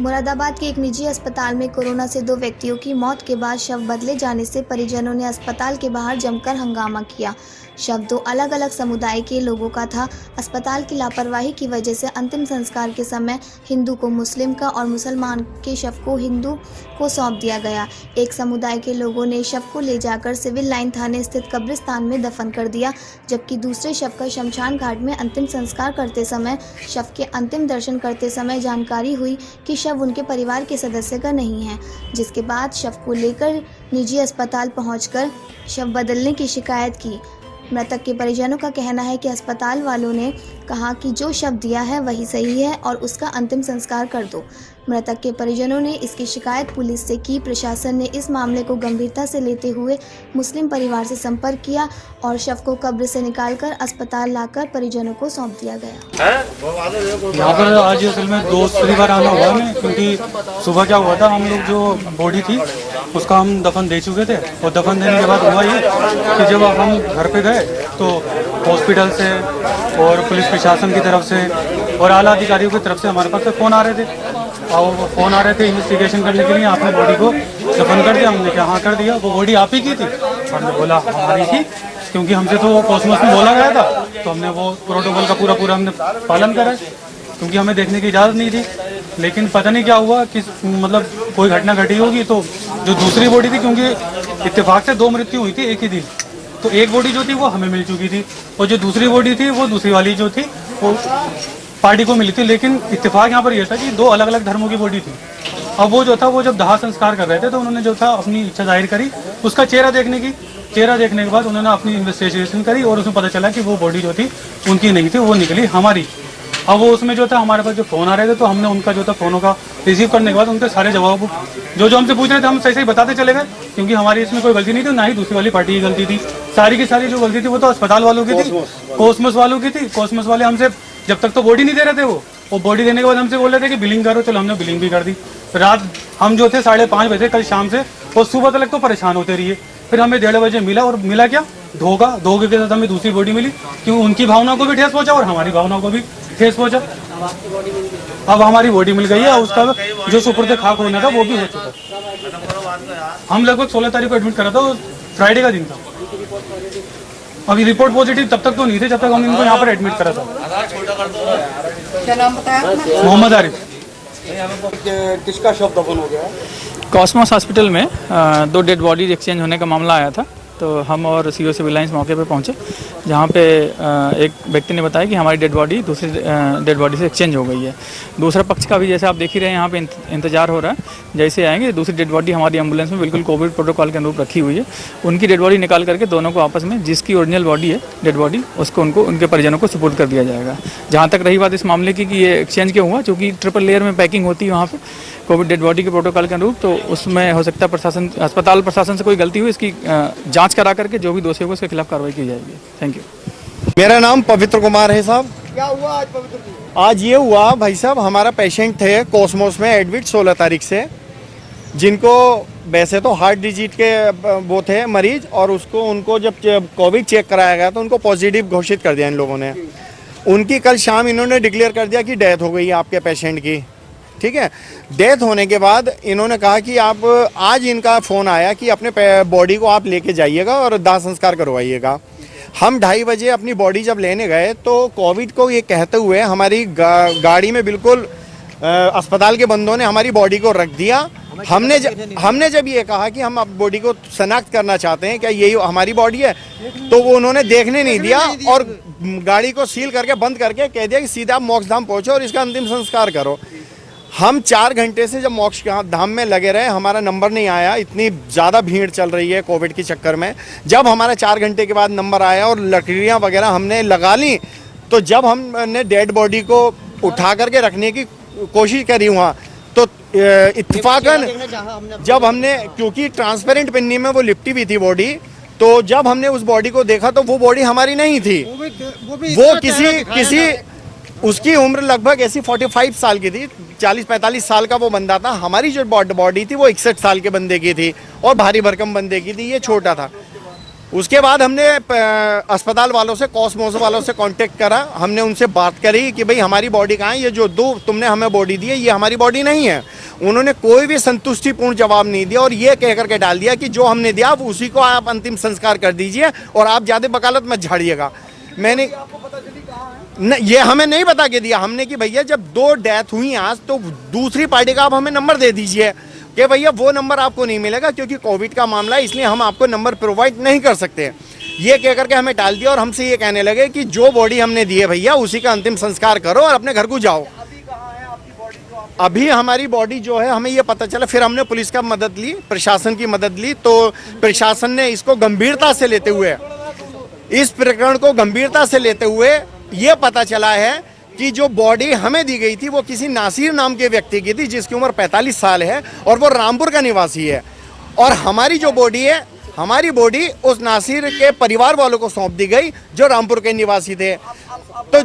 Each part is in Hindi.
मुरादाबाद के एक निजी अस्पताल में कोरोना से 2 व्यक्तियों की मौत के बाद शव बदले जाने से परिजनों ने अस्पताल के बाहर जमकर हंगामा किया। शव 2 अलग अलग समुदाय के लोगों का था। अस्पताल की लापरवाही की वजह से अंतिम संस्कार के समय हिंदू को मुस्लिम का और मुसलमान के शव को हिंदू को सौंप दिया गया। एक समुदाय के लोगों ने शव को ले जाकर सिविल लाइन थाने स्थित कब्रिस्तान में दफन कर दिया, जबकि दूसरे शव का शमशान घाट में अंतिम संस्कार करते समय शव के अंतिम दर्शन करते समय जानकारी हुई कि शव उनके परिवार के सदस्य का नहीं है, जिसके बाद शव को लेकर निजी अस्पताल पहुंचकर शव बदलने की शिकायत की। मृतक के परिजनों का कहना है कि अस्पताल वालों ने कहा कि जो शव दिया है वही सही है और उसका अंतिम संस्कार कर दो। मृतक के परिजनों ने इसकी शिकायत पुलिस से की। प्रशासन ने इस मामले को गंभीरता से लेते हुए मुस्लिम परिवार से संपर्क किया और शव को कब्र से निकालकर अस्पताल लाकर परिजनों को सौंप दिया गया। यहाँ पर आज असल में 2 बार आना हुआ है, क्योंकि सुबह क्या हुआ था, हम लोग जो बॉडी थी उसका हम दफन दे चुके थे और दफन देने के बाद हुआ ये कि जब हम घर पे गए तो हॉस्पिटल से और पुलिस प्रशासन की तरफ से और आला अधिकारियों की तरफ से हमारे पास फ़ोन आ रहे थे और वो फ़ोन आ रहे थे इन्वेस्टिगेशन करने के लिए। आपने बॉडी को दफन कर दिया? हमने क्या हाँ कर दिया। वो बॉडी आप ही की थी? हमने बोला हमारी थी, क्योंकि हमसे तो वो कॉस्मोस में बोला गया था, तो हमने वो प्रोटोकॉल का पूरा हमने पालन करा, क्योंकि हमें देखने की इजाज़त नहीं थी। लेकिन पता नहीं क्या हुआ कि मतलब कोई घटना घटी होगी, तो जो दूसरी बॉडी थी, क्योंकि इत्तेफाक से 2 मृत्यु हुई थी एक ही दिन, तो एक बॉडी जो थी वो हमें मिल चुकी थी और जो दूसरी बॉडी थी वो दूसरी वाली जो थी वो पार्टी को मिली थी। लेकिन इत्तेफाक यहाँ पर यह था कि 2 अलग अलग धर्मों की बॉडी थी। अब वो जो था वो जब दाह संस्कार कर रहे थे तो उन्होंने जो था अपनी इच्छा जाहिर करी उसका चेहरा देखने के बाद उन्होंने अपनी इन्वेस्टिगेशन करी और उसमें पता चला कि वो बॉडी जो थी उनकी नहीं थी, वो निकली हमारी। अब वो उसमें जो था हमारे पास जो फ़ोन आ रहे थे तो हमने उनका जो था फ़ोनों का रिसीव करने के बाद उनके सारे जवाब जो हमसे पूछ रहे थे हम सही बताते चले गए, क्योंकि हमारी इसमें कोई गलती नहीं थी, ना ही दूसरी वाली पार्टी की गलती थी। सारी की सारी जो गलती थी वो तो अस्पताल वालों की थी, कॉस्मोस वालों की थी। कॉस्मोस वाले हमसे जब तक तो बॉडी नहीं दे रहे थे, वो बॉडी देने के बाद हमसे बोल रहे थे कि बिलिंग करो। चलो हमने बिलिंग भी कर दी। रात हम जो थे 5:30 बजे कल शाम से और सुबह तक तो परेशान होते रहिए। फिर हमें 1:30 बजे मिला और मिला क्या, धोखे के साथ हमें दूसरी बॉडी मिली, क्योंकि उनकी भावना को भी ठेस पहुंचा और हमारी भावना को भी ठेस पहुंचा। अब हमारी बॉडी मिल गई है, उसका जो सुपुर्द खाक होना था वो भी हो चुका। हम लगभग 16 तारीख को एडमिट करा था, फ्राइडे का दिन था। अभी रिपोर्ट पॉजिटिव तब तक तो नहीं थे जब तक हम इनको यहाँ पर एडमिट करा था। क्या नाम बताया? मोहम्मद आरिफ। किसका शव दफन हो गया? कॉस्मोस हॉस्पिटल में 2 डेड बॉडी एक्सचेंज होने का मामला आया था, तो हम और सीओ सिविल लाइन्स मौके पे पहुंचे, जहां पे एक व्यक्ति ने बताया कि हमारी डेड बॉडी दूसरी डेड बॉडी से एक्सचेंज हो गई है। दूसरा पक्ष का भी जैसे आप देख ही रहे हैं यहाँ पे इंतजार हो रहा है, जैसे आएंगे दूसरी डेड बॉडी हमारी एम्बुलेंस में बिल्कुल कोविड प्रोटोकॉल के अनुरूप रखी हुई है। उनकी डेड बॉडी निकाल करके दोनों को आपस में, जिसकी ओरिजिनल बॉडी है डेड बॉडी, उसको उनके परिजनों को सुपुर्द कर दिया जाएगा। जहाँ तक रही बात इस मामले की कि ये एक्सचेंज क्यों हुआ, चूँकि ट्रिपल लेयर में पैकिंग होती है वहाँ पर कोविड डेड बॉडी के प्रोटोकॉल के अनुरूप, तो उसमें हो सकता है अस्पताल प्रशासन से कोई गलती हुई, इसकी जांच करा करके जो भी दोषी होगा उसके खिलाफ कार्रवाई की जाएगी। Thank you. मेरा नाम पवित्र कुमार है साहब। क्या हुआ आज पवित्र जी? आज ये हुआ भाई साहब, हमारा पेशेंट थे कॉस्मोस में एडमिट 16 तारीख से, जिनको वैसे तो हार्ट डिजीज के वो थे मरीज, और उनको जब कोविड चेक कराया गया तो उनको पॉजिटिव घोषित कर दिया इन लोगों ने। उनकी कल शाम इन्होंने डिक्लेयर कर दिया कि डेथ हो गई है आपके पेशेंट की। ठीक है, डेथ होने के बाद इन्होंने कहा कि आप, आज इनका फ़ोन आया कि अपने बॉडी को आप लेके जाइएगा और दाह संस्कार करवाइएगा। हम 2:30 बजे अपनी बॉडी जब लेने गए तो कोविड को ये कहते हुए हमारी गाड़ी में बिल्कुल अस्पताल के बंदों ने हमारी बॉडी को रख दिया। हमने जब ये कहा कि हम अब बॉडी को शनाख्त करना चाहते हैं, क्या यही हमारी बॉडी है, तो वो उन्होंने देखने नहीं दिया और गाड़ी को सील करके बंद करके कह दिया कि सीधा आप मोक्ष धाम पहुँचो और इसका अंतिम संस्कार करो। हम 4 घंटे से जब मोक्ष धाम में लगे रहे, हमारा नंबर नहीं आया, इतनी ज़्यादा भीड़ चल रही है कोविड के चक्कर में। जब हमारा 4 घंटे के बाद नंबर आया और लकड़ियाँ वगैरह हमने लगा ली, तो जब हमने डेड बॉडी को उठा करके रखने की कोशिश करी वहाँ, तो इत्तेफाकन जब हमने, क्योंकि ट्रांसपेरेंट पिन्नी में वो लिपटी हुई थी बॉडी, तो जब हमने उस बॉडी को देखा तो वो बॉडी हमारी नहीं थी। वो किसी उसकी उम्र लगभग ऐसी 45 साल की थी, 40-45 साल का वो बंदा था। हमारी जो बॉडी थी वो 61 साल के बंदे की थी और भारी भरकम बंदे की थी, ये छोटा था। उसके बाद हमने अस्पताल वालों से, कॉस्मोस वालों से कांटेक्ट करा। हमने उनसे बात करी कि भाई हमारी बॉडी कहाँ है, ये जो दो तुमने हमें बॉडी दी है ये हमारी बॉडी नहीं है। उन्होंने कोई भी संतुष्टिपूर्ण जवाब नहीं दिया और ये कह करके डाल दिया कि जो हमने दिया आप उसी को आप अंतिम संस्कार कर दीजिए और आप ज़्यादा वकालत मत झाड़िएगा। मैंने ये हमें नहीं बता के दिया हमने कि भैया जब दो डेथ हुई आज तो दूसरी पार्टी का आप हमें नंबर दे दीजिए कि भैया वो नंबर आपको नहीं मिलेगा क्योंकि कोविड का मामला है, इसलिए हम आपको नंबर प्रोवाइड नहीं कर सकते। ये कह करके हमें डाल दिया और हमसे ये कहने लगे कि जो बॉडी हमने दी है भैया उसी का अंतिम संस्कार करो और अपने घर को जाओ। अभी हमारी बॉडी जो है हमें ये पता चला, फिर हमने पुलिस का मदद ली, प्रशासन की मदद ली, तो प्रशासन ने इसको गंभीरता से लेते हुए, इस प्रकरण को गंभीरता से लेते हुए ये पता चला है कि जो बॉडी हमें दी गई थी वो किसी नासिर नाम के व्यक्ति की थी जिसकी उम्र 45 साल है और वो रामपुर का निवासी है। और हमारी जो बॉडी है, हमारी बॉडी उस नासिर के परिवार वालों को सौंप दी गई जो रामपुर के निवासी थे। तो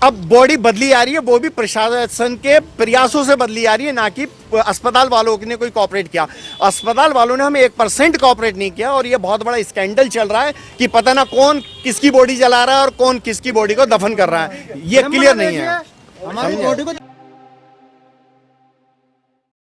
अब बॉडी बदली आ रही है, वो भी प्रशासन के प्रयासों से बदली आ रही है, ना कि अस्पताल वालों ने कोई कॉपरेट किया। अस्पताल वालों ने हमें 1% कॉपरेट नहीं किया और ये बहुत बड़ा स्कैंडल चल रहा है कि पता ना कौन किसकी बॉडी जला रहा है और कौन किसकी बॉडी को दफन कर रहा है, ये क्लियर नहीं है। हमारी बॉडी को